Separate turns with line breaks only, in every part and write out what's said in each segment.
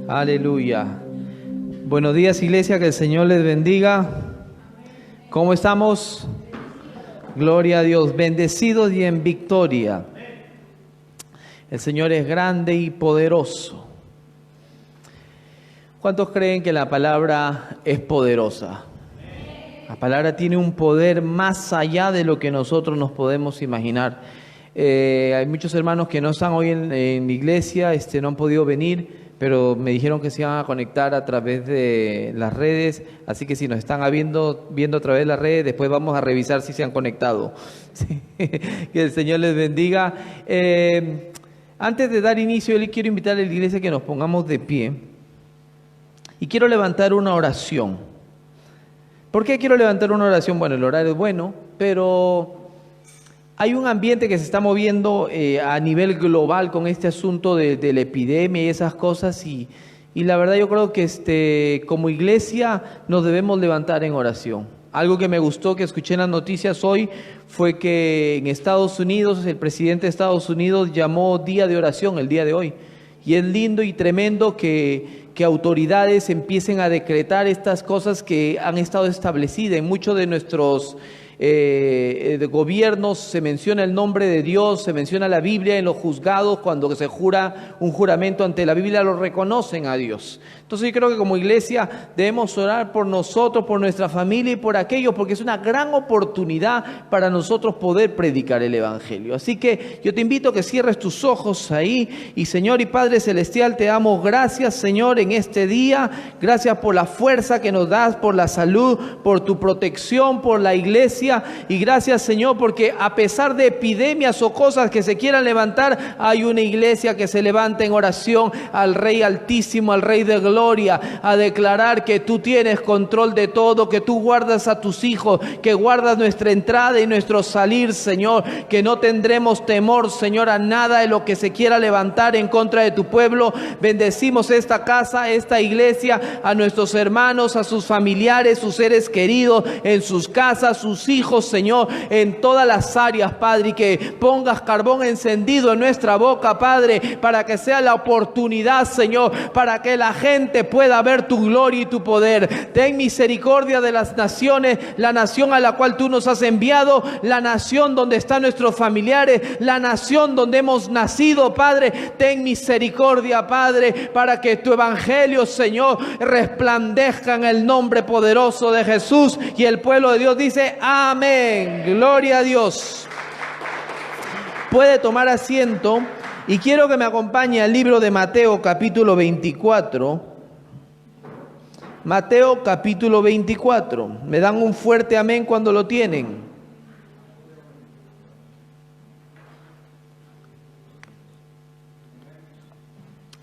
Aleluya. Buenos días, iglesia, que el Señor les bendiga. ¿Cómo estamos? Gloria a Dios, bendecidos y en victoria. El Señor es grande y poderoso. ¿Cuántos creen que la palabra es poderosa? La palabra tiene un poder más allá de lo que nosotros nos podemos imaginar. Hay muchos hermanos que no están hoy en la iglesia, no han podido venir, pero me dijeron que se iban a conectar a través de las redes, así que si nos están viendo a través de las redes, después vamos a revisar si se han conectado. Sí. Que el Señor les bendiga. Antes de dar inicio, yo les quiero invitar a la iglesia que nos pongamos de pie y quiero levantar una oración. ¿Por qué quiero levantar una oración? Bueno, el horario es bueno, pero hay un ambiente que se está moviendo a nivel global con este asunto de la epidemia y esas cosas, y la verdad yo creo que como iglesia nos debemos levantar en oración. Algo que me gustó que escuché en las noticias hoy fue que en Estados Unidos, el presidente de Estados Unidos llamó día de oración el día de hoy. Y es lindo y tremendo que autoridades empiecen a decretar estas cosas que han estado establecidas. En muchos de nuestros de gobiernos se menciona el nombre de Dios, se menciona la Biblia. En los juzgados, cuando se jura un juramento ante la Biblia, lo reconocen a Dios. Entonces yo creo que como iglesia debemos orar por nosotros, por nuestra familia y por aquellos, porque es una gran oportunidad para nosotros poder predicar el Evangelio. Así que yo te invito a que cierres tus ojos ahí. Y Señor y Padre Celestial, te damos gracias, Señor, en este día. Gracias por la fuerza que nos das, por la salud, por tu protección, por la iglesia. Y gracias, Señor, porque a pesar de epidemias o cosas que se quieran levantar, hay una iglesia que se levanta en oración al Rey Altísimo, al Rey de Gloria, a declarar que tú tienes control de todo, que tú guardas a tus hijos, que guardas nuestra entrada y nuestro salir, Señor, que no tendremos temor, Señor, a nada de lo que se quiera levantar en contra de tu pueblo. Bendecimos esta casa, esta iglesia, a nuestros hermanos, a sus familiares, sus seres queridos, en sus casas, sus hijos, Señor, en todas las áreas, Padre, y que pongas carbón encendido en nuestra boca, Padre, para que sea la oportunidad, Señor, para que la gente pueda ver tu gloria y tu poder. Ten misericordia de las naciones, la nación a la cual tú nos has enviado, la nación donde están nuestros familiares, la nación donde hemos nacido, Padre. Ten misericordia, Padre, para que tu evangelio, Señor, resplandezca en el nombre poderoso de Jesús. Y el pueblo de Dios dice: amén. Gloria a Dios. Puede tomar asiento y quiero que me acompañe al libro de Mateo capítulo 24. Mateo capítulo 24. Me dan un fuerte amén cuando lo tienen.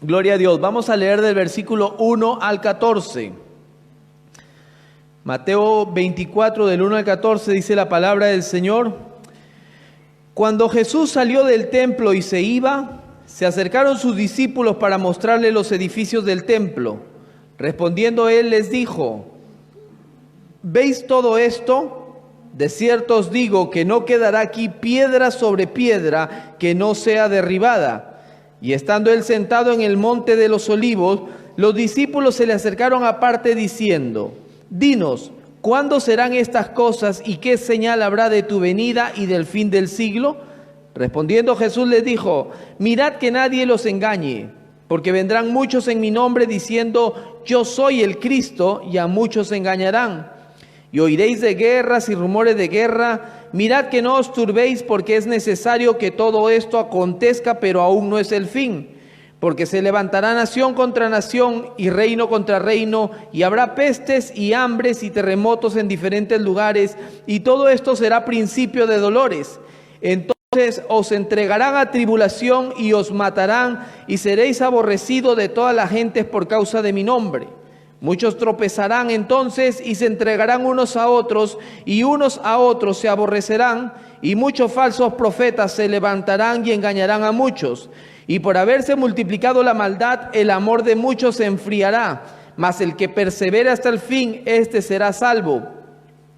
Gloria a Dios. Vamos a leer del versículo 1 al 14. Mateo 24, del 1 al 14, dice la palabra del Señor. Cuando Jesús salió del templo y se iba, se acercaron sus discípulos para mostrarle los edificios del templo. Respondiendo él les dijo: ¿veis todo esto? De cierto os digo que no quedará aquí piedra sobre piedra que no sea derribada. Y estando él sentado en el monte de los olivos, los discípulos se le acercaron aparte diciendo: dinos, ¿cuándo serán estas cosas y qué señal habrá de tu venida y del fin del siglo? Respondiendo Jesús les dijo: mirad que nadie los engañe, porque vendrán muchos en mi nombre diciendo: yo soy el Cristo, y a muchos engañarán. Y oiréis de guerras y rumores de guerra. Mirad que no os turbéis, porque es necesario que todo esto acontezca, pero aún no es el fin. Porque se levantará nación contra nación y reino contra reino, y habrá pestes y hambres y terremotos en diferentes lugares, y todo esto será principio de dolores. Entonces os entregarán a tribulación y os matarán, y seréis aborrecidos de todas las gentes por causa de mi nombre. Muchos tropezarán entonces y se entregarán unos a otros, y unos a otros se aborrecerán, y muchos falsos profetas se levantarán y engañarán a muchos. Y por haberse multiplicado la maldad, el amor de muchos se enfriará, mas el que persevere hasta el fin, éste será salvo.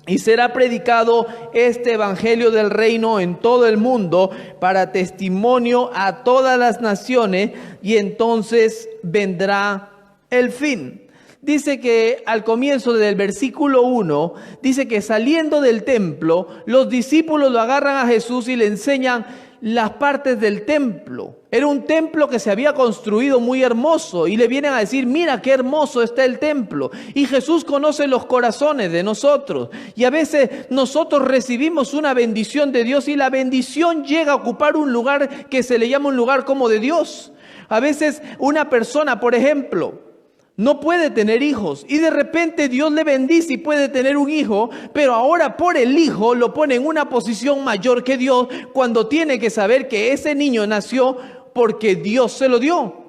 Y será predicado este evangelio del reino en todo el mundo para testimonio a todas las naciones, y entonces vendrá el fin. Dice que al comienzo del versículo 1, dice que saliendo del templo, los discípulos lo agarran a Jesús y le enseñan las partes del templo. Era un templo que se había construido muy hermoso y le vienen a decir, mira qué hermoso está el templo. Y Jesús conoce los corazones de nosotros. Y a veces nosotros recibimos una bendición de Dios y la bendición llega a ocupar un lugar que se le llama un lugar como de Dios. A veces una persona, por ejemplo, no puede tener hijos y de repente Dios le bendice y puede tener un hijo, pero ahora por el hijo lo pone en una posición mayor que Dios cuando tiene que saber que ese niño nació porque Dios se lo dio.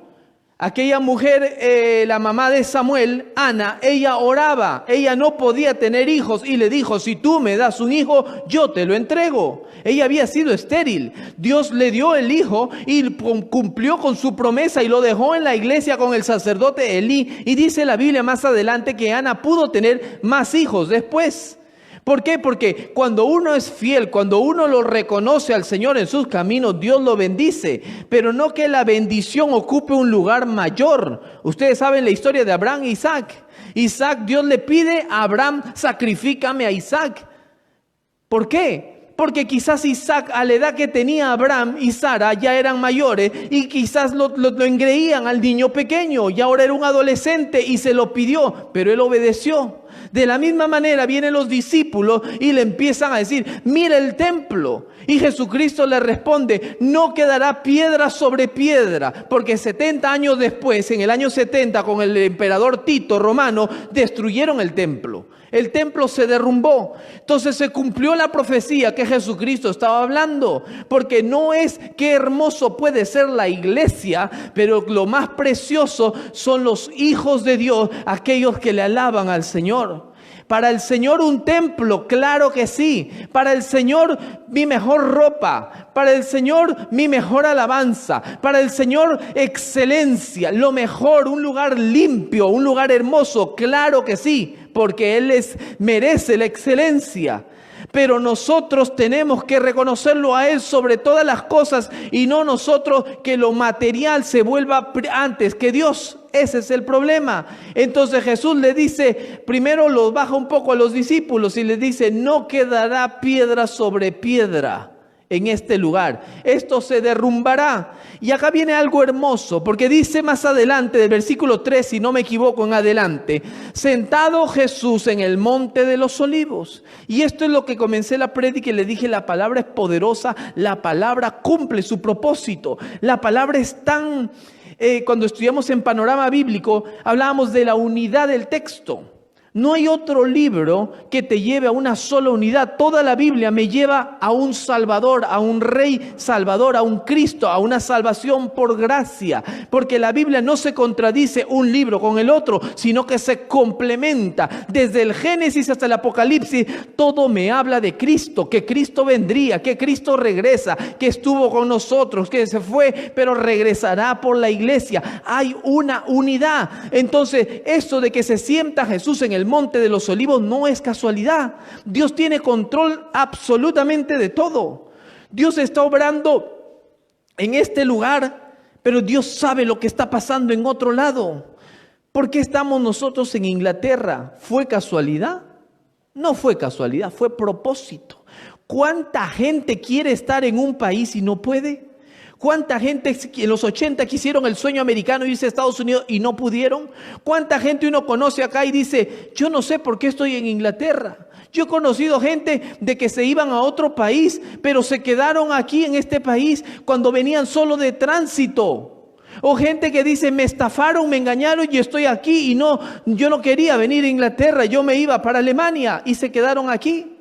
Aquella mujer, la mamá de Samuel, Ana, ella oraba, ella no podía tener hijos y le dijo, si tú me das un hijo, yo te lo entrego. Ella había sido estéril, Dios le dio el hijo y cumplió con su promesa y lo dejó en la iglesia con el sacerdote Elí. Y dice la Biblia más adelante que Ana pudo tener más hijos después. ¿Por qué? Porque cuando uno es fiel, cuando uno lo reconoce al Señor en sus caminos, Dios lo bendice. Pero no que la bendición ocupe un lugar mayor. Ustedes saben la historia de Abraham e Isaac. Isaac, Dios le pide a Abraham, sacrifícame a Isaac. ¿Por qué? Porque quizás Isaac, a la edad que tenía Abraham y Sara, ya eran mayores y quizás lo engreían al niño pequeño y ahora era un adolescente y se lo pidió, pero él obedeció. De la misma manera vienen los discípulos y le empiezan a decir, mira el templo. Y Jesucristo le responde, no quedará piedra sobre piedra, porque 70 años después, en el año 70, con el emperador Tito romano, destruyeron el templo. El templo se derrumbó. Entonces se cumplió la profecía que Jesucristo estaba hablando. Porque no es qué hermoso puede ser la iglesia, pero lo más precioso son los hijos de Dios, aquellos que le alaban al Señor. Para el Señor un templo, claro que sí. Para el Señor mi mejor ropa. Para el Señor mi mejor alabanza. Para el Señor excelencia, lo mejor, un lugar limpio, un lugar hermoso, claro que sí. Porque Él merece la excelencia. Pero nosotros tenemos que reconocerlo a Él sobre todas las cosas y no nosotros que lo material se vuelva antes que Dios. Ese es el problema. Entonces Jesús le dice, primero los baja un poco a los discípulos y les dice, no quedará piedra sobre piedra en este lugar. Esto se derrumbará. Y acá viene algo hermoso, porque dice más adelante, del versículo 3, si no me equivoco en adelante, sentado Jesús en el monte de los olivos. Y esto es lo que comencé la prédica y le dije, la palabra es poderosa, la palabra cumple su propósito. La palabra es tan... cuando estudiamos en Panorama Bíblico, hablábamos de la unidad del texto. No hay otro libro que te lleve a una sola unidad. Toda la Biblia me lleva a un Salvador, a un Rey Salvador, a un Cristo, a una salvación por gracia. Porque la Biblia no se contradice un libro con el otro, sino que se complementa. Desde el Génesis hasta el Apocalipsis, todo me habla de Cristo, que Cristo vendría, que Cristo regresa, que estuvo con nosotros, que se fue, pero regresará por la iglesia. Hay una unidad. Entonces, eso de que se sienta Jesús en el monte de los olivos no es casualidad. Dios tiene control absolutamente de todo. Dios está obrando en este lugar, pero Dios sabe lo que está pasando en otro lado. ¿Por qué estamos nosotros en Inglaterra? ¿Fue casualidad? No fue casualidad, fue propósito. ¿Cuánta gente quiere estar en un país y no puede? ¿Cuánta gente en los 80 quisieron el sueño americano y irse a Estados Unidos y no pudieron? ¿Cuánta gente uno conoce acá y dice, yo no sé por qué estoy en Inglaterra? Yo he conocido gente de que se iban a otro país, pero se quedaron aquí en este país cuando venían solo de tránsito. O gente que dice, me estafaron, me engañaron y estoy aquí y no, yo no quería venir a Inglaterra, yo me iba para Alemania y se quedaron aquí.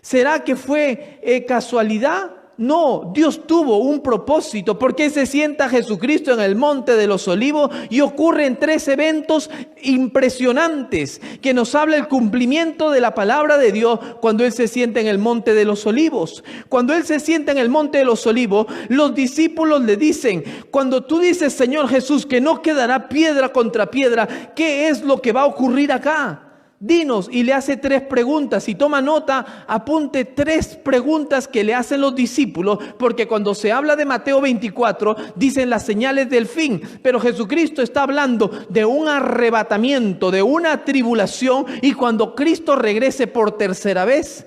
¿Será que fue casualidad? No, Dios tuvo un propósito. Porque se sienta Jesucristo en el monte de los olivos y ocurren 3 eventos impresionantes que nos habla el cumplimiento de la palabra de Dios cuando Él se sienta en el monte de los olivos. Cuando Él se sienta en el monte de los olivos, los discípulos le dicen, cuando tú dices, Señor Jesús, que no quedará piedra contra piedra, ¿qué es lo que va a ocurrir acá? dinos, y le hace 3 preguntas. Si toma nota, apunte 3 preguntas que le hacen los discípulos, porque cuando se habla de Mateo 24, dicen las señales del fin, pero Jesucristo está hablando de un arrebatamiento, de una tribulación, y cuando Cristo regrese por tercera vez,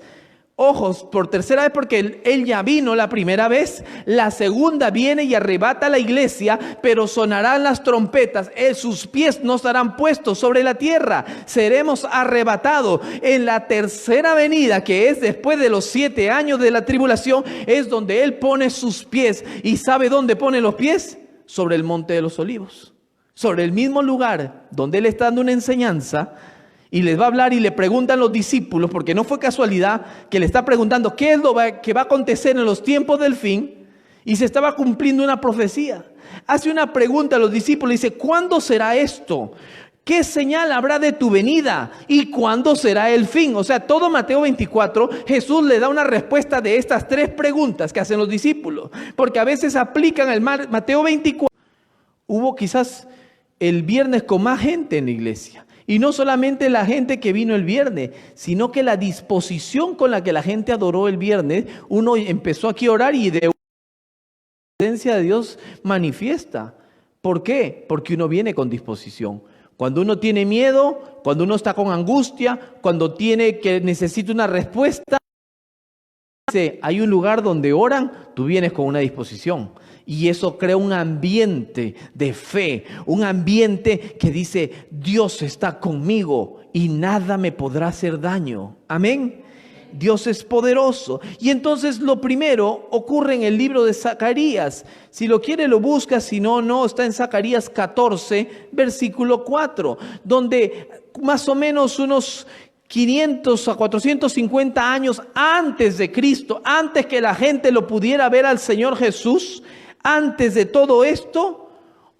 ojos, por tercera vez, porque él ya vino la primera vez, la segunda viene y arrebata a la iglesia, pero sonarán las trompetas, sus pies no estarán puestos sobre la tierra, seremos arrebatados. En la tercera venida, que es después de los 7 años de la tribulación, es donde él pone sus pies. ¿Y sabe dónde pone los pies? Sobre el monte de los olivos, sobre el mismo lugar donde él está dando una enseñanza. Y les va a hablar y le preguntan los discípulos, porque no fue casualidad que le está preguntando qué es lo que va a acontecer en los tiempos del fin. Y se estaba cumpliendo una profecía. Hace una pregunta a los discípulos, dice: ¿cuándo será esto? ¿Qué señal habrá de tu venida? ¿Y cuándo será el fin? O sea, todo Mateo 24, Jesús le da una respuesta de estas 3 preguntas que hacen los discípulos. Porque a veces aplican el Mateo 24. Hubo quizás el viernes con más gente en la iglesia. Y no solamente la gente que vino el viernes, sino que la disposición con la que la gente adoró el viernes. Uno empezó aquí a orar y de la presencia de Dios manifiesta. ¿Por qué? Porque uno viene con disposición. Cuando uno tiene miedo, cuando uno está con angustia, cuando necesita una respuesta, hay un lugar donde oran, tú vienes con una disposición. Y eso crea un ambiente de fe, un ambiente que dice: Dios está conmigo y nada me podrá hacer daño. Amén. Dios es poderoso. Y entonces lo primero ocurre en el libro de Zacarías. Si lo quiere lo busca, si no, no, está en Zacarías 14, versículo 4, donde más o menos unos 500 a 450 años antes de Cristo, antes que la gente lo pudiera ver al Señor Jesús, antes de todo esto,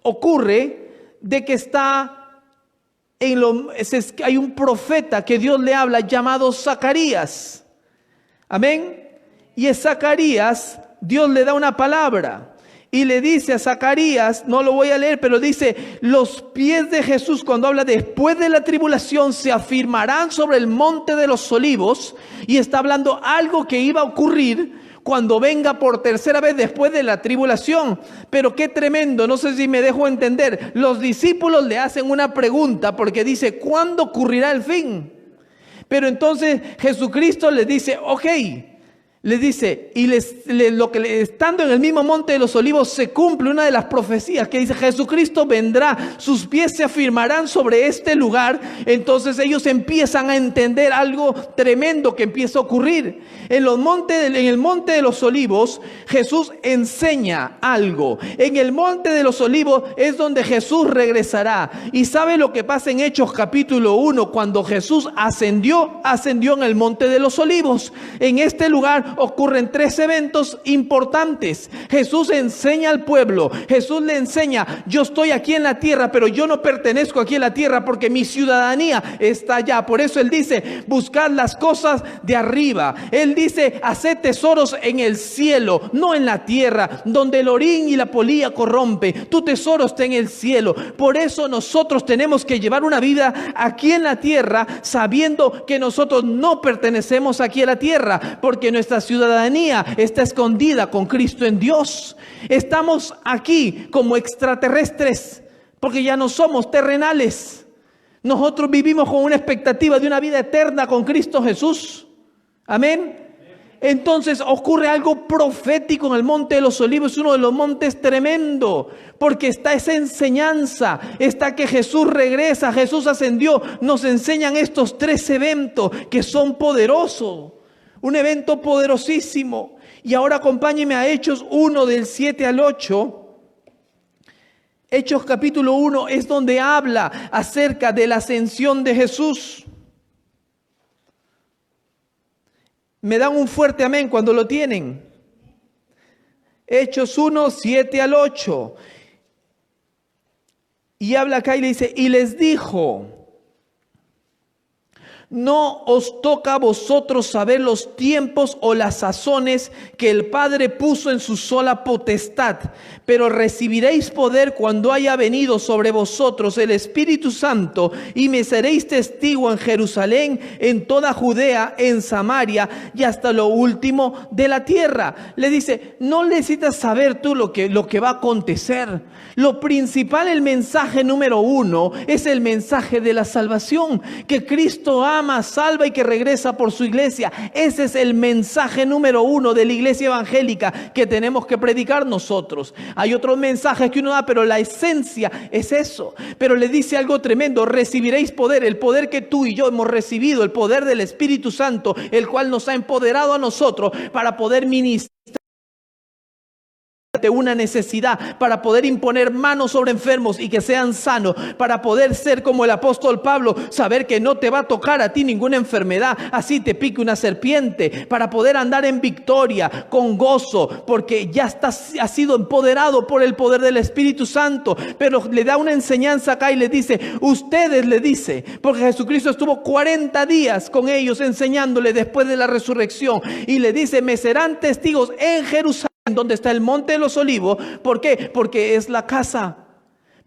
ocurre de que hay un profeta que Dios le habla llamado Zacarías. Amén. Y a Zacarías Dios le da una palabra y le dice a Zacarías, no lo voy a leer, pero dice: los pies de Jesús, cuando habla después de la tribulación, se afirmarán sobre el monte de los olivos, y está hablando algo que iba a ocurrir cuando venga por tercera vez después de la tribulación. Pero qué tremendo, no sé si me dejo entender. Los discípulos le hacen una pregunta porque dice: ¿cuándo ocurrirá el fin? Pero entonces Jesucristo les dice: ok, les dice, y estando en el mismo monte de los olivos se cumple una de las profecías que dice: Jesucristo vendrá, sus pies se afirmarán sobre este lugar. Entonces ellos empiezan a entender algo tremendo que empieza a ocurrir. En el monte de los olivos Jesús enseña algo. En el monte de los olivos es donde Jesús regresará. ¿Y sabe lo que pasa en Hechos capítulo 1? Cuando Jesús ascendió en el monte de los olivos. En este lugar ocurren 3 eventos importantes. Jesús enseña al pueblo. Jesús le enseña: yo estoy aquí en la tierra, pero yo no pertenezco aquí en la tierra, porque mi ciudadanía está allá. Por eso Él dice: buscad las cosas de arriba. Él dice: haced tesoros en el cielo, no en la tierra, donde el orín y la polilla corrompe. Tu tesoro está en el cielo. Por eso nosotros tenemos que llevar una vida aquí en la tierra, sabiendo que nosotros no pertenecemos aquí a la tierra, porque nuestra ciudadanía está escondida con Cristo en Dios. Estamos aquí como extraterrestres, porque ya no somos terrenales. Nosotros vivimos con una expectativa de una vida eterna con Cristo Jesús. Amén. Entonces ocurre algo profético en el monte de los olivos. Es uno de los montes tremendo, porque está esa enseñanza, está que Jesús regresa, Jesús ascendió. Nos enseñan estos 3 eventos que son poderosos. Un evento poderosísimo. Y ahora acompáñeme a Hechos 1 del 7 al 8. Hechos capítulo 1 es donde habla acerca de la ascensión de Jesús. Me dan un fuerte amén cuando lo tienen. Hechos 1, 7 al 8. Y habla acá y le dice: y les dijo: No os toca a vosotros saber los tiempos o las sazones que el Padre puso en su sola potestad, pero recibiréis poder cuando haya venido sobre vosotros el Espíritu Santo, y me seréis testigo en Jerusalén, en toda Judea, en Samaria y hasta lo último de la tierra. Le dice, no necesitas saber tú lo que va a acontecer. Lo principal, el mensaje número 1, es el mensaje de la salvación, que Cristo ama, salva y que regresa por su iglesia. Ese es el mensaje número 1 de la iglesia evangélica que tenemos que predicar nosotros. Hay otros mensajes que uno da, pero la esencia es eso. Pero le dice algo tremendo: recibiréis poder, el poder que tú y yo hemos recibido, el poder del Espíritu Santo, el cual nos ha empoderado a nosotros para poder ministrar de una necesidad, para poder imponer manos sobre enfermos y que sean sanos, para poder ser como el apóstol Pablo, saber que no te va a tocar a ti ninguna enfermedad, así te pique una serpiente, para poder andar en victoria, con gozo, porque ya has sido empoderado por el poder del Espíritu Santo. Pero le da una enseñanza acá y le dice, ustedes, le dice, porque Jesucristo estuvo 40 días con ellos enseñándole después de la resurrección, y le dice, me serán testigos en Jerusalén, donde está el monte de los olivos. ¿Por qué? Porque es la casa.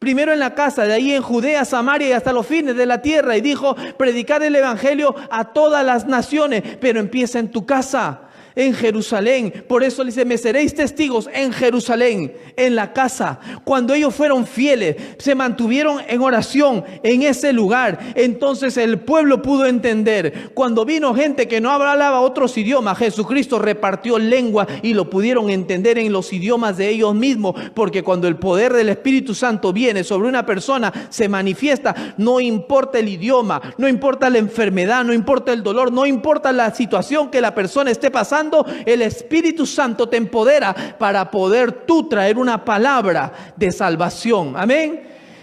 Primero en la casa, de ahí en Judea, Samaria y hasta los fines de la tierra. Y dijo, predicar el evangelio a todas las naciones, pero empieza en tu casa, en Jerusalén. Por eso le dice, me seréis testigos en Jerusalén, en la casa. Cuando ellos fueron fieles, se mantuvieron en oración en ese lugar, entonces el pueblo pudo entender. Cuando vino gente que no hablaba otros idiomas, Jesucristo repartió lengua y lo pudieron entender en los idiomas de ellos mismos, porque cuando el poder del Espíritu Santo viene sobre una persona, se manifiesta. No importa el idioma, no importa la enfermedad, no importa el dolor, no importa la situación que la persona esté pasando, el Espíritu Santo te empodera para poder tú traer una palabra de salvación. Amén.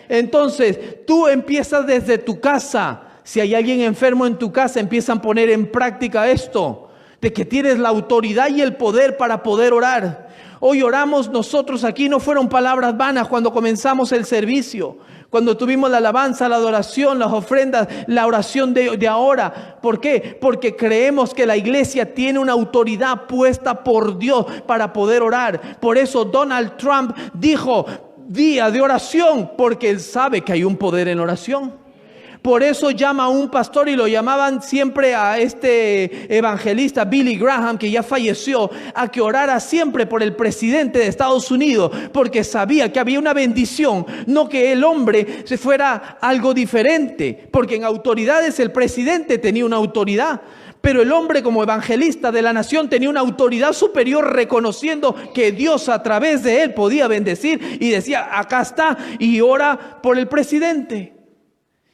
Entonces tú empiezas desde tu casa. Si hay alguien enfermo en tu casa, empiezan a poner en práctica esto, de que tienes la autoridad y el poder para poder orar. Hoy oramos nosotros aquí, no fueron palabras vanas cuando comenzamos el servicio, cuando tuvimos la alabanza, la adoración, las ofrendas, la oración de ahora. ¿Por qué? Porque creemos que la iglesia tiene una autoridad puesta por Dios para poder orar. Por eso Donald Trump dijo, día de oración, porque él sabe que hay un poder en oración. Por eso llama a un pastor, y lo llamaban siempre a este evangelista Billy Graham, que ya falleció, a que orara siempre por el presidente de Estados Unidos, porque sabía que había una bendición, no que el hombre se fuera algo diferente, porque en autoridades el presidente tenía una autoridad, pero el hombre como evangelista de la nación tenía una autoridad superior, reconociendo que Dios a través de él podía bendecir, y decía, acá está, y ora por el presidente.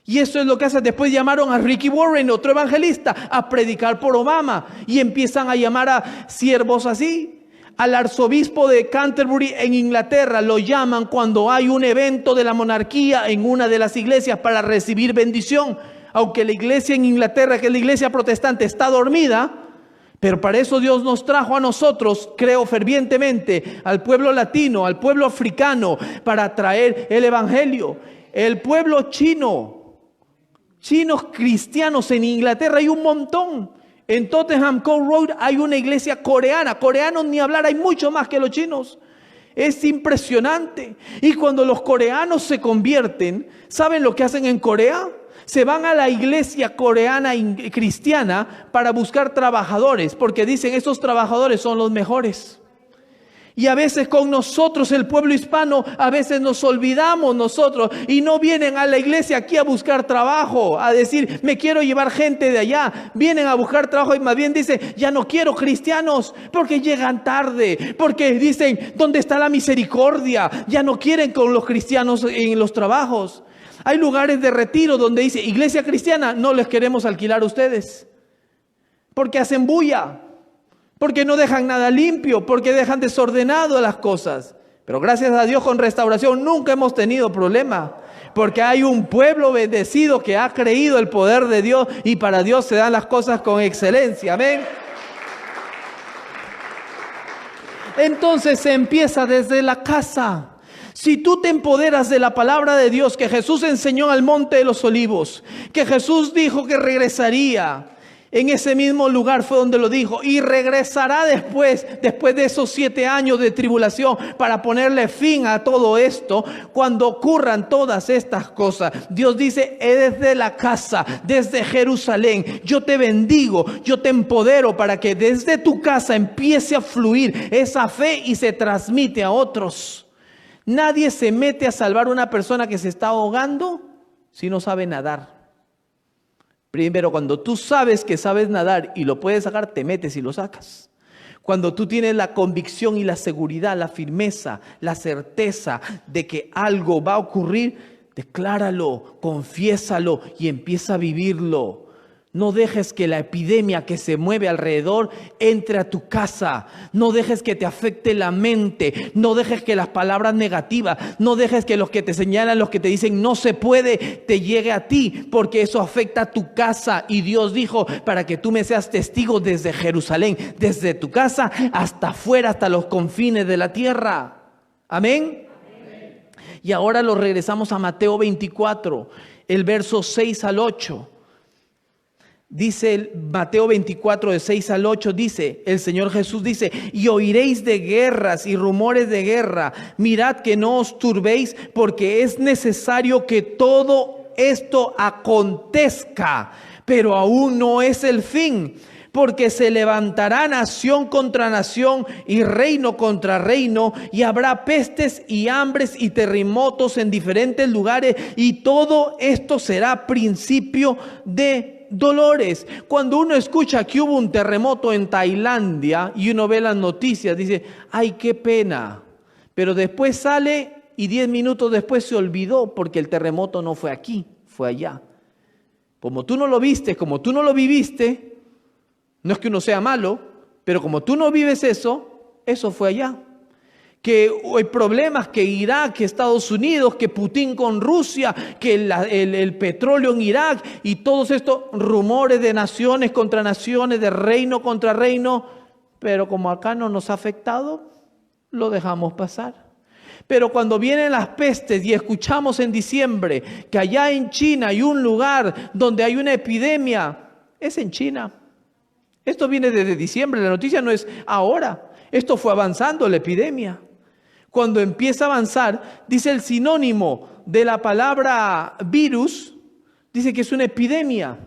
Y eso es lo que hace. Después llamaron a Ricky Warren, otro evangelista, a predicar por Obama. Y empiezan a llamar a siervos así. Al arzobispo de Canterbury en Inglaterra lo llaman cuando hay un evento de la monarquía en una de las iglesias para recibir bendición. Aunque la iglesia en Inglaterra, que es la iglesia protestante, está dormida, pero para eso Dios nos trajo a nosotros, creo fervientemente, al pueblo latino, al pueblo africano, para traer el evangelio. El pueblo chino, chinos cristianos en Inglaterra hay un montón. En Tottenham Court Road hay una iglesia coreana. Coreanos ni hablar, hay mucho más que los chinos. Es impresionante. Y cuando los coreanos se convierten, ¿saben lo que hacen en Corea? Se van a la iglesia coreana cristiana para buscar trabajadores, porque dicen, esos trabajadores son los mejores. Y a veces con nosotros, el pueblo hispano, a veces nos olvidamos nosotros y no vienen a la iglesia aquí a buscar trabajo, a decir, me quiero llevar gente de allá. Vienen a buscar trabajo y más bien dicen, ya no quiero cristianos, porque llegan tarde, porque dicen, ¿dónde está la misericordia? Ya no quieren con los cristianos en los trabajos. Hay lugares de retiro donde dice, iglesia cristiana, no les queremos alquilar a ustedes, porque hacen bulla, porque no dejan nada limpio, porque dejan desordenado las cosas. Pero gracias a Dios con Restauración nunca hemos tenido problema, porque hay un pueblo bendecido que ha creído el poder de Dios, y para Dios se dan las cosas con excelencia. Amén. Entonces se empieza desde la casa. Si tú te empoderas de la palabra de Dios que Jesús enseñó al Monte de los Olivos, que Jesús dijo que regresaría, en ese mismo lugar fue donde lo dijo, y regresará después de esos 7 años de tribulación para ponerle fin a todo esto, cuando ocurran todas estas cosas. Dios dice, desde la casa, desde Jerusalén, yo te bendigo, yo te empodero para que desde tu casa empiece a fluir esa fe y se transmite a otros. Nadie se mete a salvar a una persona que se está ahogando si no sabe nadar. Primero, cuando tú sabes que sabes nadar y lo puedes sacar, te metes y lo sacas. Cuando tú tienes la convicción y la seguridad, la firmeza, la certeza de que algo va a ocurrir, decláralo, confiésalo y empieza a vivirlo. No dejes que la epidemia que se mueve alrededor entre a tu casa. No dejes que te afecte la mente. No dejes que las palabras negativas, no dejes que los que te señalan, los que te dicen no se puede, te llegue a ti, porque eso afecta a tu casa. Y Dios dijo, para que tú me seas testigo desde Jerusalén, desde tu casa hasta afuera, hasta los confines de la tierra. Amén. Y ahora lo regresamos a Mateo 24, el verso 6 al 8. Dice Mateo 24, de 6 al 8, dice, el Señor Jesús dice, y oiréis de guerras y rumores de guerra. Mirad que no os turbéis, porque es necesario que todo esto acontezca, pero aún no es el fin. Porque se levantará nación contra nación y reino contra reino, y habrá pestes y hambres y terremotos en diferentes lugares, y todo esto será principio de dolores. Cuando uno escucha que hubo un terremoto en Tailandia y uno ve las noticias, dice, ay, qué pena. Pero después sale y 10 minutos después se olvidó, porque el terremoto no fue aquí, fue allá. Como tú no lo viste, como tú no lo viviste, no es que uno sea malo, pero como tú no vives eso, eso fue allá. Que hay problemas, que Irak, que Estados Unidos, que Putin con Rusia, que el petróleo en Irak y todos estos rumores de naciones contra naciones, de reino contra reino, pero como acá no nos ha afectado, lo dejamos pasar. Pero cuando vienen las pestes y escuchamos en diciembre que allá en China hay un lugar donde hay una epidemia, es en China. Esto viene desde diciembre, la noticia no es ahora. Esto fue avanzando la epidemia. Cuando empieza a avanzar, dice el sinónimo de la palabra virus, dice que es una epidemia.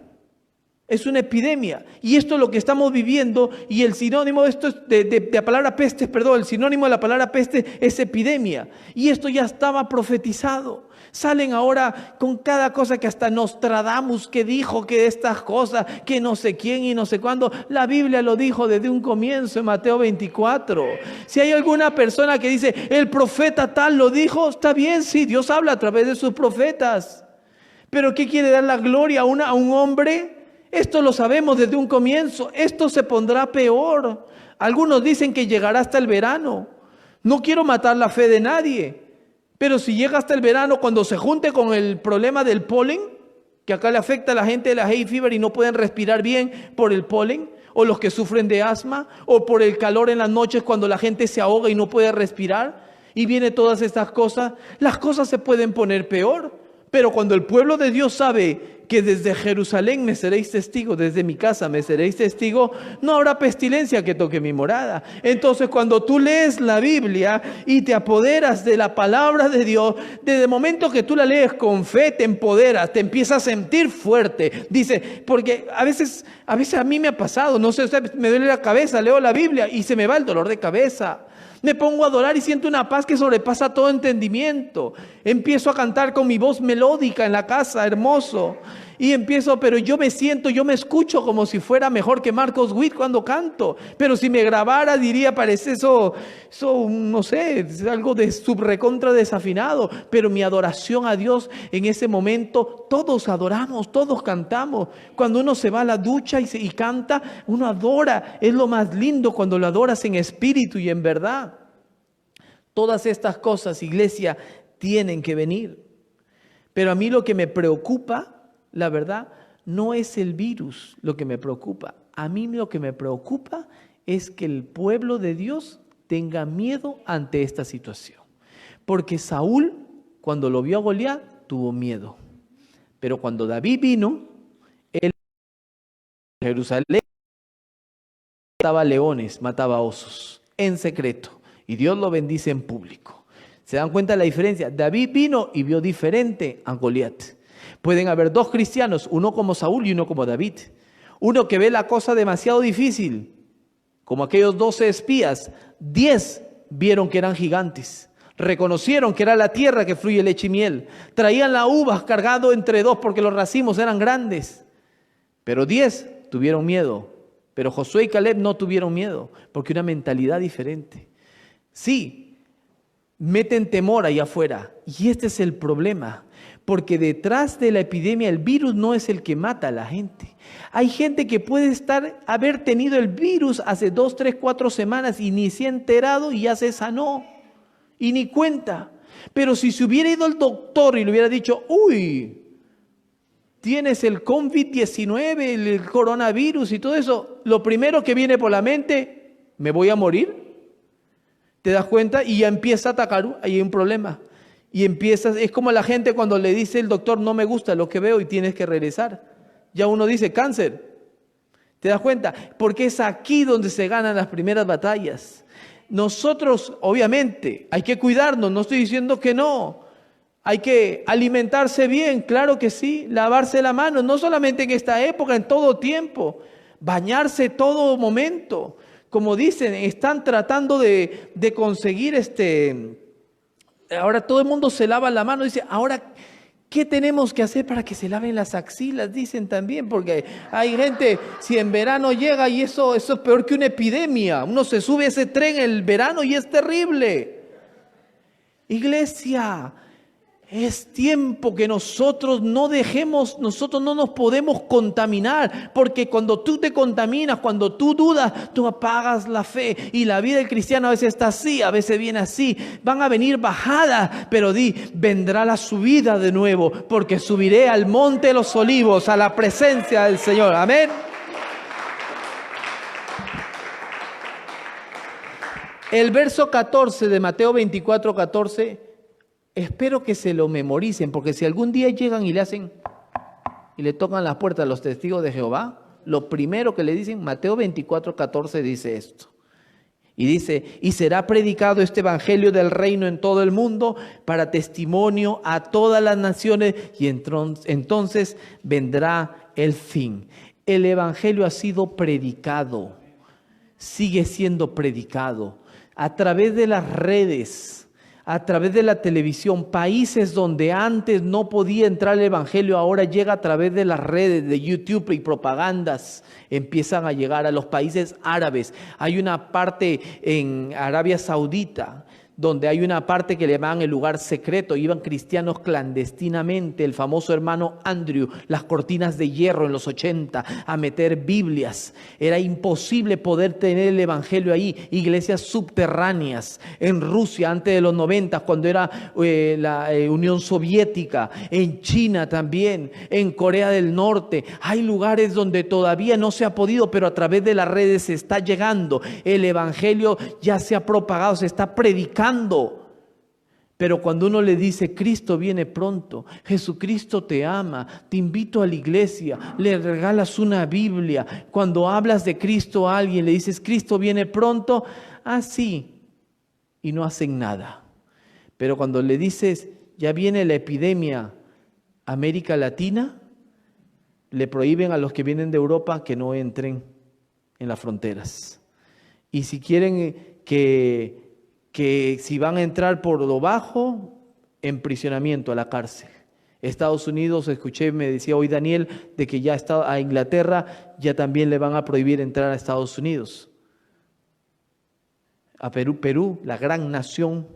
Es una epidemia. Y esto es lo que estamos viviendo. Y el sinónimo de esto es de la palabra peste, el sinónimo de la palabra peste es epidemia. Y esto ya estaba profetizado. Salen ahora con cada cosa que hasta Nostradamus que dijo que estas cosas, que no sé quién y no sé cuándo. La Biblia lo dijo desde un comienzo en Mateo 24. Si hay alguna persona que dice, el profeta tal lo dijo, está bien, sí, Dios habla a través de sus profetas. Pero ¿qué quiere dar la gloria a un hombre? Esto lo sabemos desde un comienzo. Esto se pondrá peor. Algunos dicen que llegará hasta el verano. No quiero matar la fe de nadie. Pero si llega hasta el verano, cuando se junte con el problema del polen, que acá le afecta a la gente de la hay fever y no pueden respirar bien por el polen, o los que sufren de asma, o por el calor en las noches cuando la gente se ahoga y no puede respirar, y viene todas estas cosas, las cosas se pueden poner peor. Pero cuando el pueblo de Dios sabe que desde Jerusalén me seréis testigo, desde mi casa me seréis testigo, no habrá pestilencia que toque mi morada. Entonces cuando tú lees la Biblia y te apoderas de la palabra de Dios, desde el momento que tú la lees con fe, te empoderas, te empiezas a sentir fuerte. Dice, porque a veces a mí me ha pasado, no sé, me duele la cabeza, leo la Biblia y se me va el dolor de cabeza. Me pongo a adorar y siento una paz que sobrepasa todo entendimiento. Empiezo a cantar con mi voz melódica en la casa, hermoso. Y empiezo, pero yo me escucho como si fuera mejor que Marcos Witt cuando canto. Pero si me grabara diría, parece eso no sé, es algo de subrecontra desafinado. Pero mi adoración a Dios en ese momento, todos adoramos, todos cantamos. Cuando uno se va a la ducha y canta, uno adora. Es lo más lindo cuando lo adoras en espíritu y en verdad. Todas estas cosas, iglesia, tienen que venir. Pero a mí lo que me preocupa, la verdad, no es el virus lo que me preocupa. A mí lo que me preocupa es que el pueblo de Dios tenga miedo ante esta situación. Porque Saúl, cuando lo vio a Goliat, tuvo miedo. Pero cuando David vino, él en Jerusalén mataba leones, mataba osos, en secreto. Y Dios lo bendice en público. ¿Se dan cuenta de la diferencia? David vino y vio diferente a Goliat. Pueden haber dos cristianos, uno como Saúl y uno como David. Uno que ve la cosa demasiado difícil, como aquellos 12 espías. 10 vieron que eran gigantes. Reconocieron que era la tierra que fluye leche y miel. Traían la uva cargado entre dos porque los racimos eran grandes. Pero 10 tuvieron miedo. Pero Josué y Caleb no tuvieron miedo porque una mentalidad diferente. Sí, meten temor allá afuera. Y este es el problema. Porque detrás de la epidemia el virus no es el que mata a la gente. Hay gente que puede haber tenido el virus hace 2, 3, 4 semanas y ni se ha enterado y ya se sanó. Y ni cuenta. Pero si se hubiera ido al doctor y le hubiera dicho, uy, tienes el COVID-19, el coronavirus y todo eso, lo primero que viene por la mente, ¿me voy a morir? ¿Te das cuenta? Y ya empieza a atacar, ahí hay un problema. Y empiezas, es como la gente cuando le dice el doctor, no me gusta lo que veo y tienes que regresar. Ya uno dice, cáncer. ¿Te das cuenta? Porque es aquí donde se ganan las primeras batallas. Nosotros, obviamente, hay que cuidarnos, no estoy diciendo que no. Hay que alimentarse bien, claro que sí, lavarse la mano, no solamente en esta época, en todo tiempo, bañarse todo momento. Como dicen, están tratando de conseguir ahora todo el mundo se lava la mano, dice, ahora, ¿qué tenemos que hacer para que se laven las axilas? Dicen también, porque hay gente, si en verano llega y eso es peor que una epidemia. Uno se sube a ese tren en el verano y es terrible. Iglesia, es tiempo que nosotros no nos podemos contaminar, porque cuando tú te contaminas, cuando tú dudas, tú apagas la fe. Y la vida del cristiano a veces está así, a veces viene así. Van a venir bajadas, pero vendrá la subida de nuevo, porque subiré al monte de los olivos, a la presencia del Señor. Amén. El verso 14 de Mateo 24, 14. Espero que se lo memoricen, porque si algún día llegan y le hacen y le tocan las puertas a los testigos de Jehová, lo primero que le dicen, Mateo 24, 14 dice esto. Y dice, y será predicado este evangelio del reino en todo el mundo para testimonio a todas las naciones y entonces vendrá el fin. El evangelio ha sido predicado, sigue siendo predicado a través de las redes, a través de la televisión. Países donde antes no podía entrar el evangelio, ahora llega a través de las redes, de YouTube y propagandas. Empiezan a llegar a los países árabes. Hay una parte en Arabia Saudita donde hay una parte que le llaman el lugar secreto. Iban cristianos clandestinamente, el famoso hermano Andrew, las cortinas de hierro en los 80, a meter Biblias. Era imposible poder tener el evangelio ahí. Iglesias subterráneas en Rusia antes de los 90, cuando era la Unión Soviética, en China también, en Corea del Norte. Hay lugares donde todavía no se ha podido, pero a través de las redes se está llegando. El evangelio ya se ha propagado, se está predicando. Pero cuando uno le dice, Cristo viene pronto, Jesucristo te ama, te invito a la iglesia, le regalas una Biblia, cuando hablas de Cristo a alguien, le dices, Cristo viene pronto, así, y no hacen nada. Pero cuando le dices, ya viene la epidemia a América Latina, le prohíben a los que vienen de Europa que no entren en las fronteras. Y si quieren que si van a entrar por lo bajo, emprisionamiento a la cárcel. Estados Unidos, escuché, me decía hoy Daniel, de que ya está a Inglaterra, ya también le van a prohibir entrar a Estados Unidos. A Perú, la gran nación,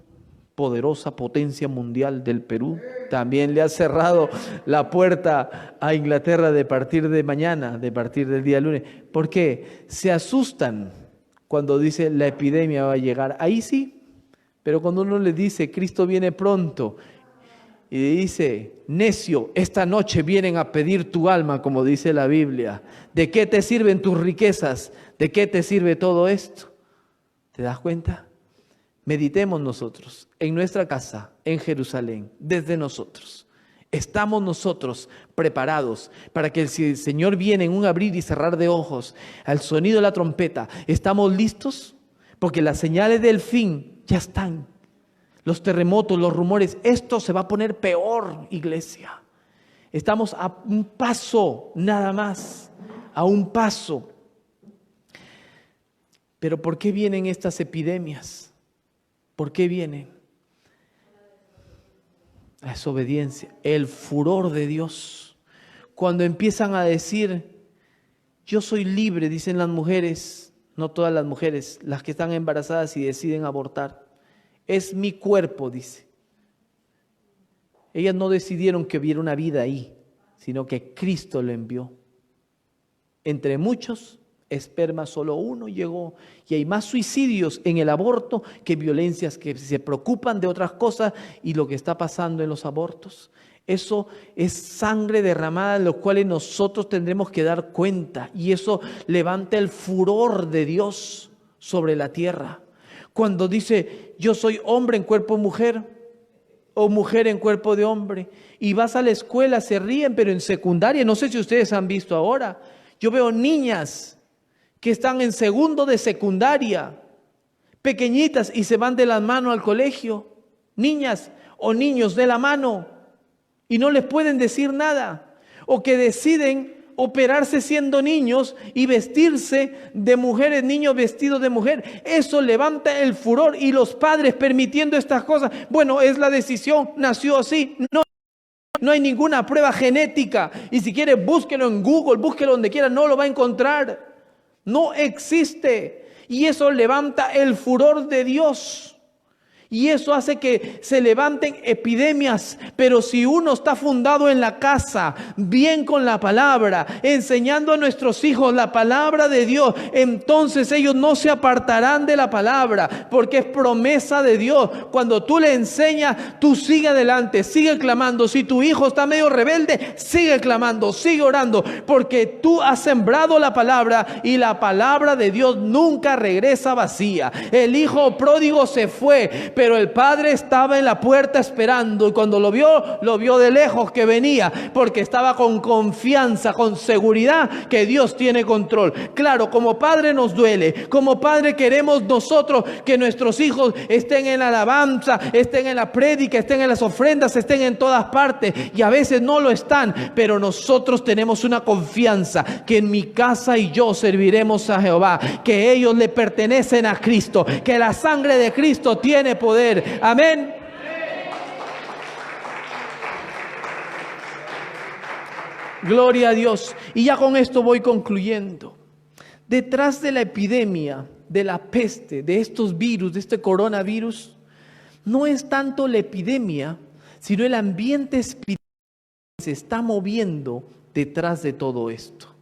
poderosa potencia mundial del Perú, también le ha cerrado la puerta a Inglaterra de partir de mañana, de partir del día lunes. ¿Por qué? Se asustan cuando dice la epidemia va a llegar. Ahí sí. Pero cuando uno le dice, Cristo viene pronto, y dice, necio, esta noche vienen a pedir tu alma, como dice la Biblia. ¿De qué te sirven tus riquezas? ¿De qué te sirve todo esto? ¿Te das cuenta? meditemos nosotros en nuestra casa, en Jerusalén, desde nosotros. ¿Estamos nosotros preparados para que si el Señor viene en un abrir y cerrar de ojos, al sonido de la trompeta, estamos listos? Porque las señales del fin ya están. Los terremotos, los rumores, esto se va a poner peor, iglesia. Estamos a un paso nada más, a un paso. Pero ¿por qué vienen estas epidemias? ¿Por qué vienen? La desobediencia, el furor de Dios. Cuando empiezan a decir, yo soy libre, dicen las mujeres, no todas las mujeres, las que están embarazadas y deciden abortar. Es mi cuerpo, dice. Ellas no decidieron que hubiera una vida ahí, sino que Cristo lo envió. Entre muchos esperma solo uno llegó, y hay más suicidios en el aborto que violencias que se preocupan de otras cosas y lo que está pasando en los abortos. Eso es sangre derramada, de lo cual nosotros tendremos que dar cuenta, y eso levanta el furor de Dios sobre la tierra. Cuando dice, yo soy hombre en cuerpo de mujer, o mujer en cuerpo de hombre, y vas a la escuela, se ríen, pero en secundaria, no sé si ustedes han visto ahora, yo veo niñas que están en segundo de secundaria, pequeñitas, y se van de la mano al colegio, niñas o niños de la mano, y no les pueden decir nada, o que deciden operarse siendo niños y vestirse de mujeres, niños vestidos de mujer. Eso levanta el furor, y los padres permitiendo estas cosas. Bueno, es la decisión, nació así. No hay ninguna prueba genética, y si quiere búsquelo en Google, búsquelo donde quiera, no lo va a encontrar. No existe, y eso levanta el furor de Dios. Y eso hace que se levanten epidemias. Pero si uno está fundado en la casa, bien con la palabra, enseñando a nuestros hijos la palabra de Dios, entonces ellos no se apartarán de la palabra, porque es promesa de Dios. Cuando tú le enseñas, tú sigue adelante, sigue clamando. Si tu hijo está medio rebelde, sigue clamando, sigue orando, porque tú has sembrado la palabra, y la palabra de Dios nunca regresa vacía. El hijo pródigo se fue, pero el padre estaba en la puerta esperando, y cuando lo vio de lejos que venía, porque estaba con confianza, con seguridad que Dios tiene control. Claro, como padre nos duele, como padre queremos nosotros que nuestros hijos estén en la alabanza, estén en la prédica, estén en las ofrendas, estén en todas partes, y a veces no lo están, pero nosotros tenemos una confianza que en mi casa y yo serviremos a Jehová, que ellos le pertenecen a Cristo, que la sangre de Cristo tiene poder. Amén. Gloria a Dios. Y ya con esto voy concluyendo. Detrás de la epidemia, de la peste, de estos virus, de este coronavirus, no es tanto la epidemia, sino el ambiente espiritual que se está moviendo detrás de todo esto.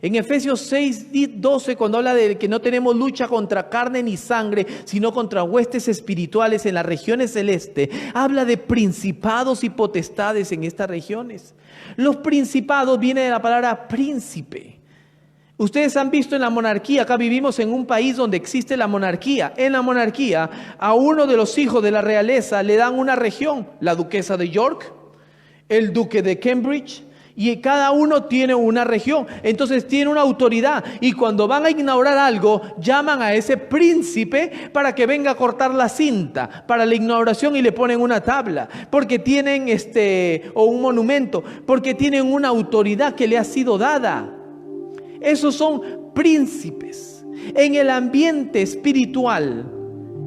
En Efesios 6:12, cuando habla de que no tenemos lucha contra carne ni sangre, sino contra huestes espirituales en las regiones celestes, habla de principados y potestades en estas regiones. Los principados vienen de la palabra príncipe. Ustedes han visto en la monarquía, acá vivimos en un país donde existe la monarquía. En la monarquía, a uno de los hijos de la realeza le dan una región, la duquesa de York, el duque de Cambridge, y cada uno tiene una región. Entonces tiene una autoridad, y cuando van a inaugurar algo, llaman a ese príncipe para que venga a cortar la cinta para la inauguración, y le ponen una tabla, porque tienen o un monumento, porque tienen una autoridad que le ha sido dada. Esos son príncipes. En el ambiente espiritual,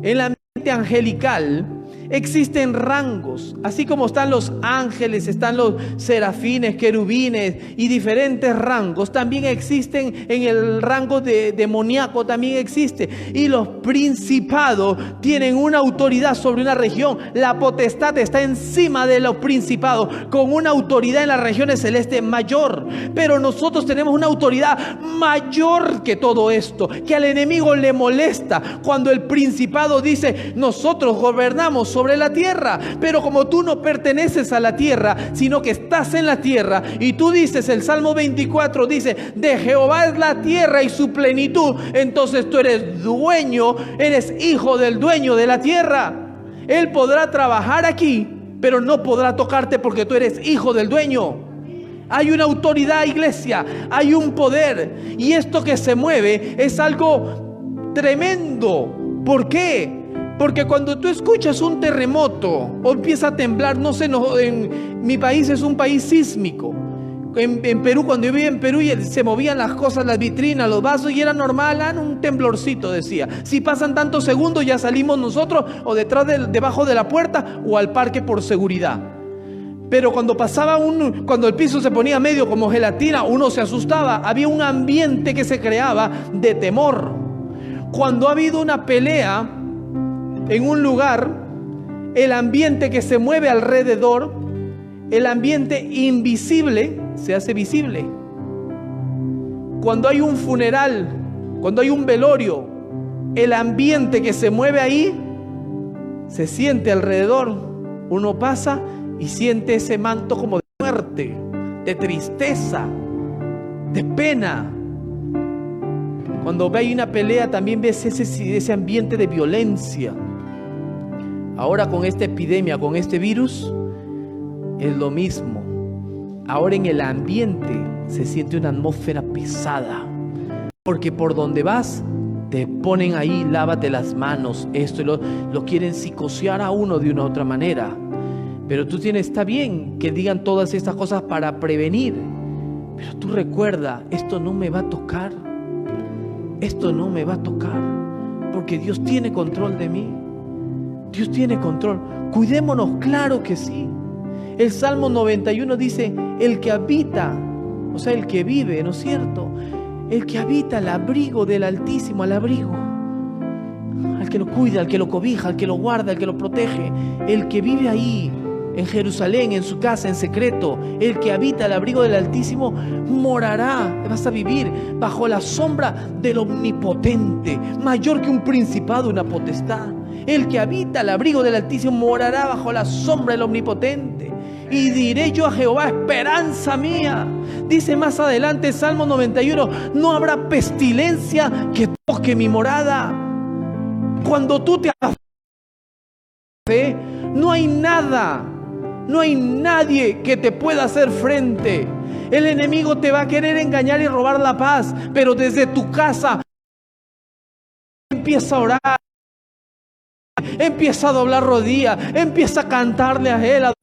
en el ambiente angelical, existen rangos, así como están los ángeles, están los serafines, querubines y diferentes rangos. También existen en el rango demoníaco, también existe. Y los principados tienen una autoridad sobre una región. La potestad está encima de los principados, con una autoridad en las regiones celestes mayor. Pero nosotros tenemos una autoridad mayor que todo esto, que al enemigo le molesta cuando el principado dice: nosotros gobernamos sobre la tierra. Pero como tú no perteneces a la tierra, sino que estás en la tierra, y tú dices, el Salmo 24 dice, de Jehová es la tierra y su plenitud, entonces tú eres dueño, eres hijo del dueño de la tierra. Él podrá trabajar aquí, pero no podrá tocarte porque tú eres hijo del dueño. Hay una autoridad, iglesia, hay un poder, y esto que se mueve es algo tremendo. ¿Por qué? Porque cuando tú escuchas un terremoto o empieza a temblar, no sé, en mi país es un país sísmico. En Perú, cuando yo vivía en Perú, se movían las cosas, las vitrinas, los vasos, y era normal, un temblorcito, decía. Si pasan tantos segundos, ya salimos nosotros o debajo de la puerta o al parque por seguridad. Pero cuando cuando el piso se ponía medio como gelatina, uno se asustaba. Había un ambiente que se creaba de temor. Cuando ha habido una pelea en un lugar, el ambiente que se mueve alrededor, el ambiente invisible, se hace visible. Cuando hay un funeral, cuando hay un velorio, el ambiente que se mueve ahí, se siente alrededor. Uno pasa y siente ese manto como de muerte, de tristeza, de pena. Cuando hay una pelea también ves ese ambiente de violencia. Ahora con esta epidemia, con este virus, es lo mismo. Ahora en el ambiente se siente una atmósfera pesada, porque por donde vas te ponen ahí, lávate las manos, esto y lo quieren psicosear a uno de una u otra manera. Pero está bien que digan todas estas cosas para prevenir, pero tú recuerda, esto no me va a tocar, esto no me va a tocar, porque Dios tiene control de mí, Dios tiene control. Cuidémonos, claro que sí. El Salmo 91 dice, el que habita, o sea, el que vive, ¿no es cierto? El que habita al abrigo del Altísimo, al abrigo, al que lo cuida, al que lo cobija, al que lo guarda, al que lo protege, el que vive ahí, en Jerusalén, en su casa, en secreto, el que habita al abrigo del Altísimo, morará, vas a vivir bajo la sombra del Omnipotente, mayor que un principado, una potestad. El que habita al abrigo del Altísimo morará bajo la sombra del Omnipotente. Y diré yo a Jehová, esperanza mía. Dice más adelante, Salmo 91, no habrá pestilencia que toque mi morada. Cuando tú te hagas fe, no hay nada, no hay nadie que te pueda hacer frente. El enemigo te va a querer engañar y robar la paz, pero desde tu casa empieza a orar, empieza a doblar rodillas, empieza a cantarle a Él, a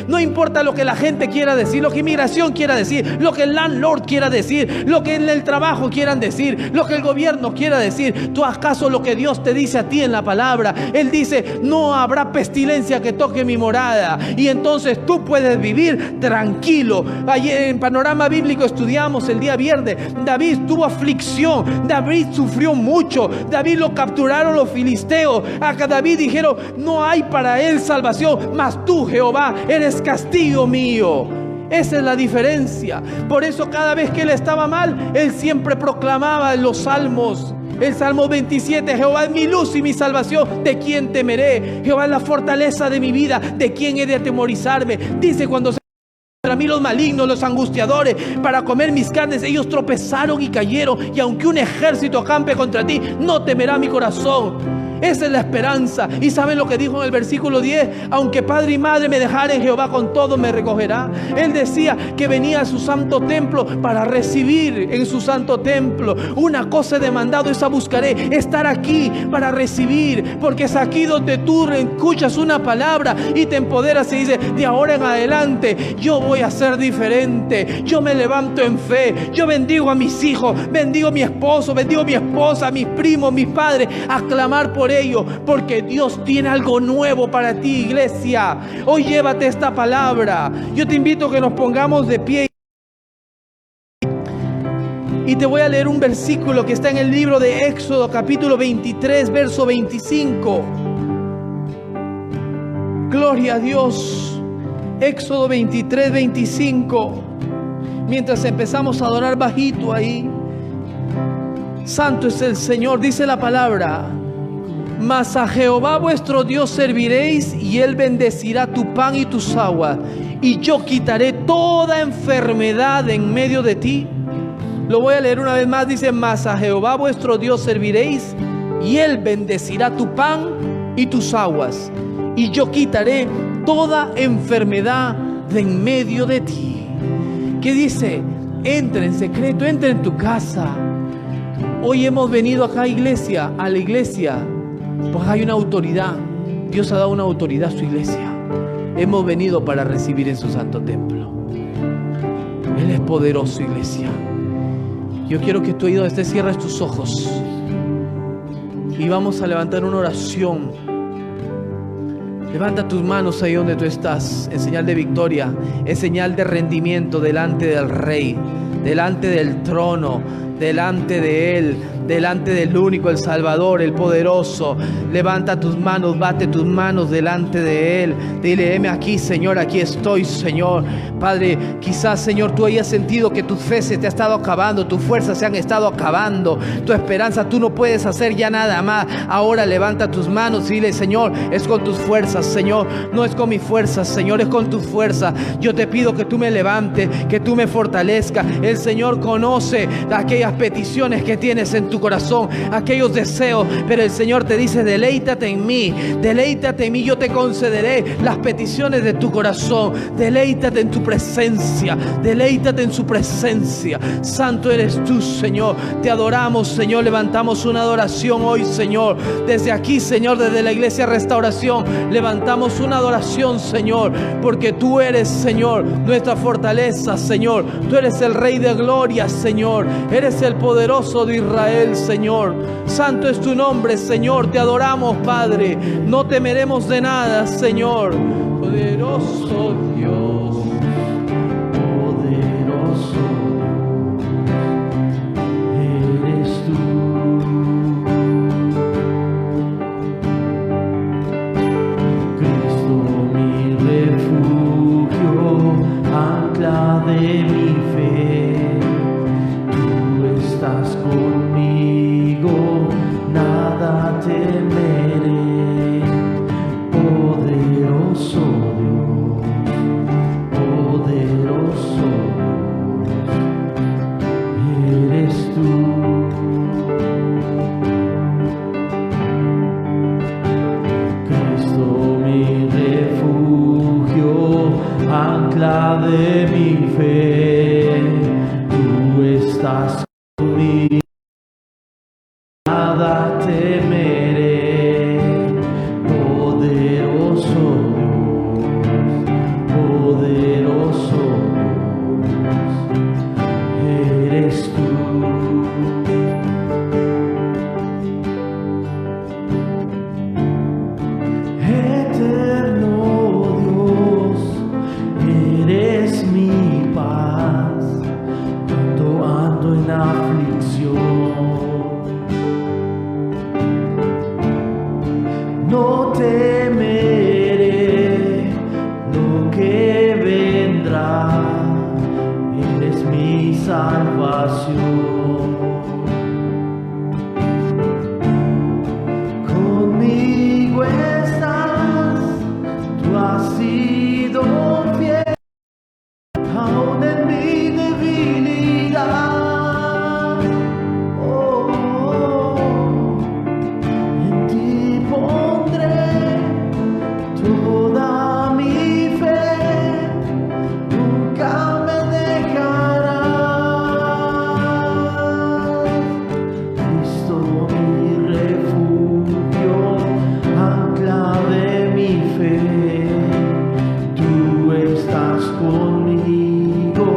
no importa lo que la gente quiera decir, lo que inmigración quiera decir, lo que el landlord quiera decir, lo que en el trabajo quieran decir, lo que el gobierno quiera decir. Tú haz caso lo que Dios te dice a ti en la palabra. Él dice, no habrá pestilencia que toque mi morada. Y entonces tú puedes vivir tranquilo. Ayer en Panorama Bíblico estudiamos el día viernes. David tuvo aflicción, David sufrió mucho, David lo capturaron los filisteos. A David dijeron, no hay para él salvación, mas tú, Jehová, eres castigo mío. Esa es la diferencia. Por eso cada vez que él estaba mal, él siempre proclamaba en los salmos. El Salmo 27, Jehová es mi luz y mi salvación, ¿de quién temeré? Jehová es la fortaleza de mi vida, ¿de quién he de atemorizarme? Dice, cuando se contra mí los malignos, los angustiadores, para comer mis carnes, ellos tropezaron y cayeron. Y aunque un ejército acampe contra ti, no temerá mi corazón. Esa es la esperanza. ¿Y saben lo que dijo en el versículo 10? Aunque padre y madre me dejaren, Jehová con todo me recogerá. Él decía que venía a su santo templo para recibir en su santo templo. Una cosa he demandado, esa buscaré, estar aquí para recibir, porque es aquí donde tú escuchas una palabra y te empoderas y dices, de ahora en adelante yo voy a ser diferente. Yo me levanto en fe, yo bendigo a mis hijos, bendigo a mi esposo, bendigo a mi esposa, a mis primos, mis padres, a clamar por ello, porque Dios tiene algo nuevo para ti, iglesia. Hoy llévate esta palabra. Yo te invito a que nos pongamos de pie y te voy a leer un versículo que está en el libro de Éxodo, capítulo 23, verso 25. Gloria a Dios. Éxodo 23, 25. Mientras empezamos a adorar bajito ahí, santo es el Señor, dice la palabra. Mas a Jehová vuestro Dios serviréis, y Él bendecirá tu pan y tus aguas, y yo quitaré toda enfermedad en medio de ti. Lo voy a leer una vez más. Dice: mas a Jehová vuestro Dios serviréis, y Él bendecirá tu pan y tus aguas, y yo quitaré toda enfermedad de en medio de ti. ¿Qué dice? Entra en secreto, entra en tu casa. Hoy hemos venido acá a la iglesia, pues hay una autoridad. Dios ha dado una autoridad a su iglesia. Hemos venido para recibir en su santo templo. Él es poderoso, iglesia. Yo quiero que tú ahí donde estés cierres tus ojos y vamos a levantar una oración. Levanta tus manos ahí donde tú estás, en señal de victoria, en señal de rendimiento delante del Rey, delante del trono, delante de Él, delante del único, el Salvador, el poderoso. Levanta tus manos, bate tus manos delante de Él. Dile: heme aquí, Señor, aquí estoy, Señor. Padre, quizás, Señor, tú hayas sentido que tu fe se te ha estado acabando, tus fuerzas se han estado acabando, tu esperanza, tú no puedes hacer ya nada más. Ahora levanta tus manos y dile: Señor, es con tus fuerzas, Señor, no es con mis fuerzas, Señor, es con tus fuerzas. Yo te pido que tú me levantes, que tú me fortalezcas. El Señor conoce aquellas peticiones que tienes en tu corazón, aquellos deseos, pero el Señor te dice: deleítate en mí, yo te concederé las peticiones de tu corazón. Deleítate en tu presencia, deleítate en su presencia. Santo eres tú, Señor. Te adoramos, Señor. Levantamos una adoración hoy, Señor. Desde aquí, Señor, desde la iglesia Restauración, levantamos una adoración, Señor, porque tú eres, Señor, nuestra fortaleza, Señor. Tú eres el Rey de gloria, Señor. Eres el poderoso de Israel, Señor. Santo es tu nombre, Señor. Te adoramos, Padre. No temeremos de nada, Señor. Poderoso Dios, poderoso eres tú. Cristo, mi refugio, ancla de mi fe. Estás conmigo, nada temeré. Poderoso Dios, poderoso eres tú. Cristo, mi refugio, ancla de mi fe. Tú estás conmigo, nada temeré. Poderoso Dios, poderoso Dios, eres tú. Eterno Dios, eres mi paz cuando ando en aflicción. No temeré lo que vendrá, eres mi salvación. Conmigo estás, tú has sido fiel, aún en mi debilidad. En ti pondré toda mi fe, nunca me dejarás. Cristo, mi refugio, ancla de mi fe. Tú estás conmigo,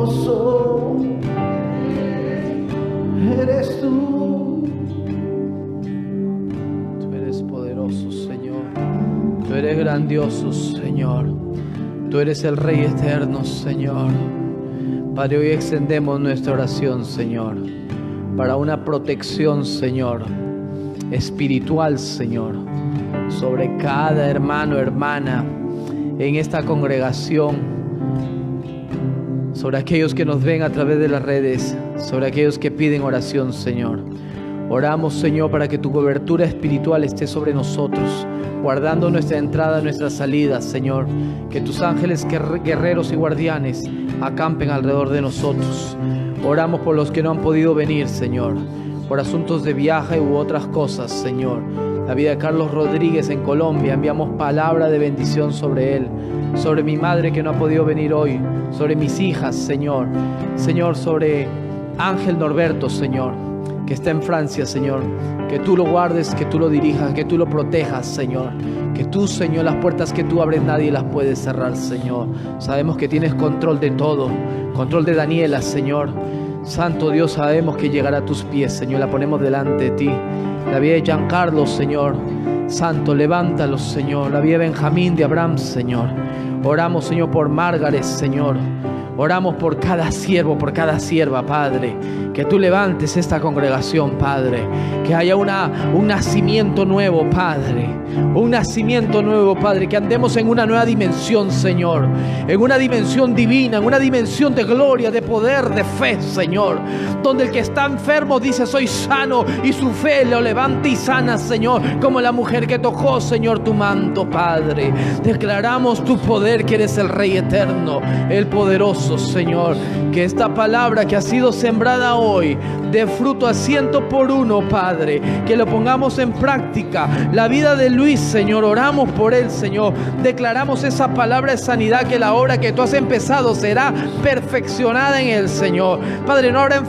poderoso eres tú. Tú eres poderoso, Señor. Tú eres grandioso, Señor. Tú eres el Rey eterno, Señor. Padre, hoy extendemos nuestra oración, Señor, para una protección, Señor, espiritual, Señor, sobre cada hermano, hermana en esta congregación, sobre aquellos que nos ven a través de las redes, sobre aquellos que piden oración, Señor. Oramos, Señor, para que tu cobertura espiritual esté sobre nosotros, guardando nuestra entrada, nuestra salida, Señor. Que tus ángeles guerreros y guardianes acampen alrededor de nosotros. Oramos por los que no han podido venir, Señor, por asuntos de viaje u otras cosas, Señor. La vida de Carlos Rodríguez en Colombia, enviamos palabra de bendición sobre él, sobre mi madre que no ha podido venir hoy, sobre mis hijas, Señor. Señor, sobre Ángel Norberto, Señor, que está en Francia, Señor. Que tú lo guardes, que tú lo dirijas, que tú lo protejas, Señor. Que tú, Señor, las puertas que tú abres nadie las puede cerrar, Señor. Sabemos que tienes control de todo, control de Daniela, Señor. Santo Dios, sabemos que llegará a tus pies, Señor. La ponemos delante de ti. La vida de Giancarlo, Señor. Santo, levántalo, Señor. La vida de Benjamín, de Abraham, Señor. Oramos, Señor, por Margaret, Señor. Oramos por cada siervo, por cada sierva, Padre. Que tú levantes esta congregación, Padre. Que haya un nacimiento nuevo, Padre. Un nacimiento nuevo, Padre. Que andemos en una nueva dimensión, Señor. En una dimensión divina, en una dimensión de gloria, de poder, de fe, Señor. Donde el que está enfermo dice, soy sano. Y su fe lo levanta y sana, Señor. Como la mujer que tocó, Señor, tu manto, Padre. Declaramos tu poder, que eres el Rey eterno, el poderoso, Señor. Que esta palabra que ha sido sembrada hoy dé fruto a 100 por 1, Padre. Que lo pongamos en práctica. La vida de Luis, Señor, oramos por él, Señor. Declaramos esa palabra de sanidad, que la obra que tú has empezado será perfeccionada en él, Señor. Padre, no habrá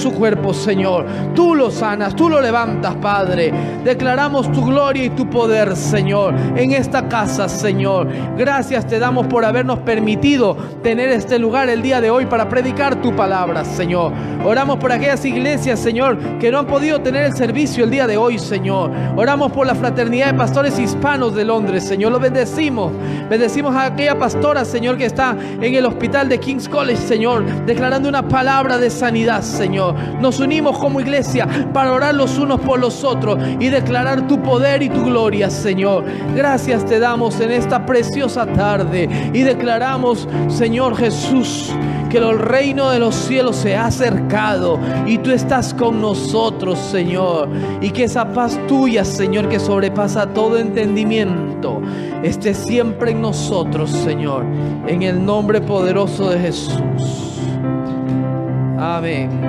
su cuerpo, Señor. Tú lo sanas, tú lo levantas, Padre. Declaramos tu gloria y tu poder, Señor, en esta casa, Señor. Gracias te damos por habernos permitido tener este lugar el día de hoy para predicar tu palabra, Señor. Oramos por aquellas iglesias, Señor, que no han podido tener el servicio el día de hoy, Señor. Oramos por la fraternidad de pastores hispanos de Londres, Señor. Los bendecimos. Bendecimos a aquella pastora, Señor, que está en el hospital de King's College, Señor, declarando una palabra de sanidad, Señor. Nos unimos como iglesia para orar los unos por los otros y declarar tu poder y tu gloria, Señor. Gracias te damos en esta preciosa tarde y declaramos, Señor Jesús, que el reino de los cielos se ha acercado y tú estás con nosotros, Señor. Y que esa paz tuya, Señor, que sobrepasa todo entendimiento, esté siempre en nosotros, Señor. En el nombre poderoso de Jesús. Amén.